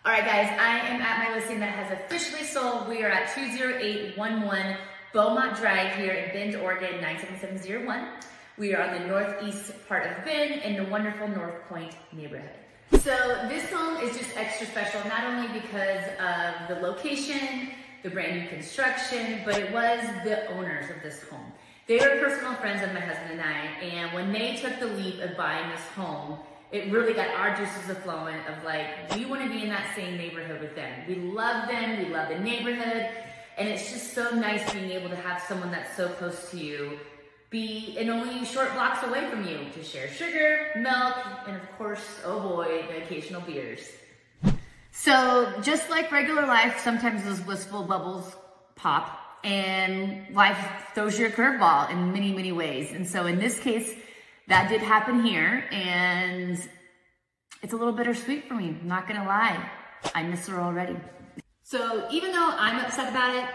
All right, guys, I am at my listing that has officially sold. We are at 20811 Beaumont Drive here in Bend, Oregon, 97701. We are on the northeast part of Bend in the wonderful North Point neighborhood. So this home is just extra special, not only because of the location, the brand new construction, but it was the owners of this home. They were personal friends of my husband and I, and when they took the leap of buying this home, it really got our juices a-flowing of like, we want to be in that same neighborhood with them. We love them, we love the neighborhood, and it's just so nice being able to have someone that's so close to you be in only short blocks away from you to share sugar, milk, and of course, oh boy, the occasional beers. So just like regular life, sometimes those blissful bubbles pop and life throws you a curveball in many, many ways. And so in this case, that did happen here, and it's a little bittersweet for me, I'm not gonna lie. I miss her already. So even though I'm upset about it,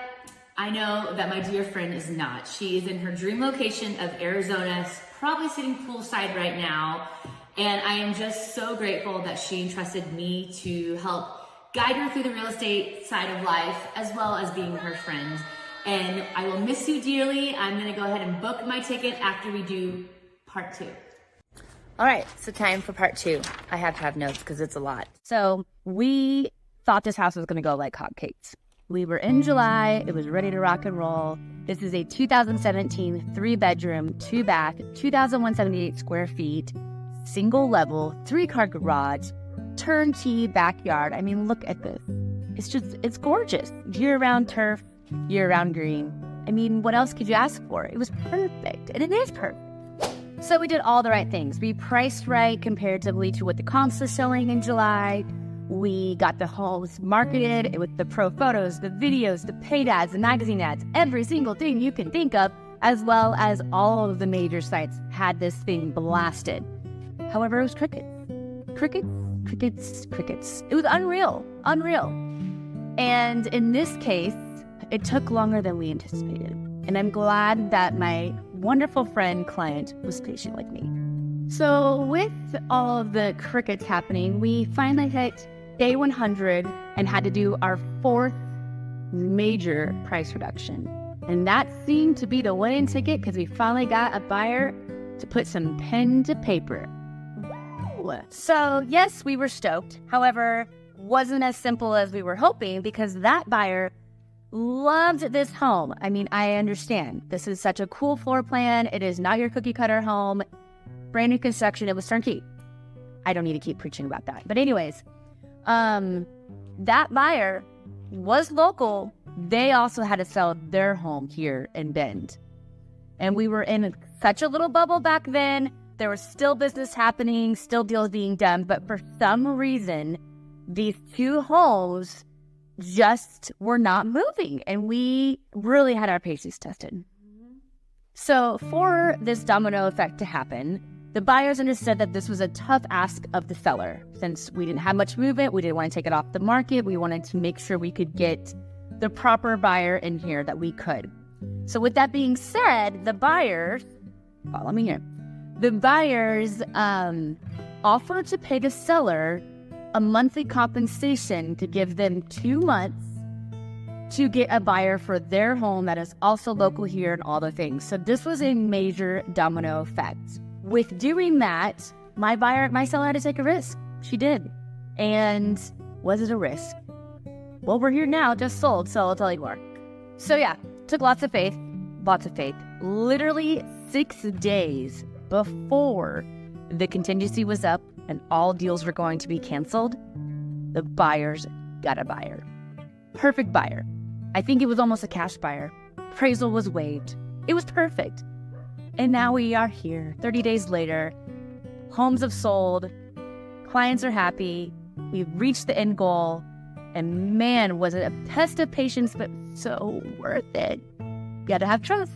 I know that my dear friend is not. She is in her dream location of Arizona, probably sitting poolside right now, and I am just so grateful that she entrusted me to help guide her through the real estate side of life, as well as being her friend. And I will miss you dearly. I'm gonna go ahead and book my ticket after we do part 2. All right, so time for part 2. I have to have notes because it's a lot. So we thought this house was going to go like hotcakes. We were in July. It was ready to rock and roll. This is a 2017 3-bedroom, 2-bath, 2,178 square feet, single level, 3-car garage, turnkey backyard. I mean, look at this. It's gorgeous. Year-round turf, year-round green. I mean, what else could you ask for? It was perfect, and it is perfect. So we did all the right things. We priced right comparatively to what the comps are showing in July. We got the homes marketed with the pro photos, the videos, the paid ads, the magazine ads, every single thing you can think of, as well as all of the major sites had this thing blasted. However, it was crickets. Crickets, crickets, crickets. It was unreal. And in this case, it took longer than we anticipated. And I'm glad that my wonderful friend client was patient like me. So with all of the crickets happening, we finally hit day 100 and had to do our 4th major price reduction. And that seemed to be the winning ticket because we finally got a buyer to put some pen to paper. So yes, we were stoked. However, wasn't as simple as we were hoping because that buyer loved this home. I mean, I understand. This is such a cool floor plan. It is not your cookie cutter home. Brand new construction. It was turnkey. I don't need to keep preaching about that. But anyways, that buyer was local. They also had to sell their home here in Bend. And we were in such a little bubble back then. There was still business happening, still deals being done. But for some reason, these 2 homes just were not moving, and we really had our patience tested. So for this domino effect to happen, the buyers understood that this was a tough ask of the seller. Since we didn't have much movement, we didn't want to take it off the market. We wanted to make sure we could get the proper buyer in here that we could. So with that being said, the buyers, follow me here, the buyers offered to pay the seller a monthly compensation to give them 2 months to get a buyer for their home that is also local here and all the things. So this was a major domino effect. With doing that, my seller had to take a risk. She did. And was it a risk? Well, we're here now, just sold, so I'll tell you more. So yeah, took lots of faith. Literally 6 days before the contingency was up and all deals were going to be canceled, the buyers got a buyer. Perfect buyer. I think it was almost a cash buyer. Appraisal was waived. It was perfect. And now we are here, 30 days later. Homes have sold. Clients are happy. We've reached the end goal. And man, was it a test of patience, but so worth it. You gotta have trust.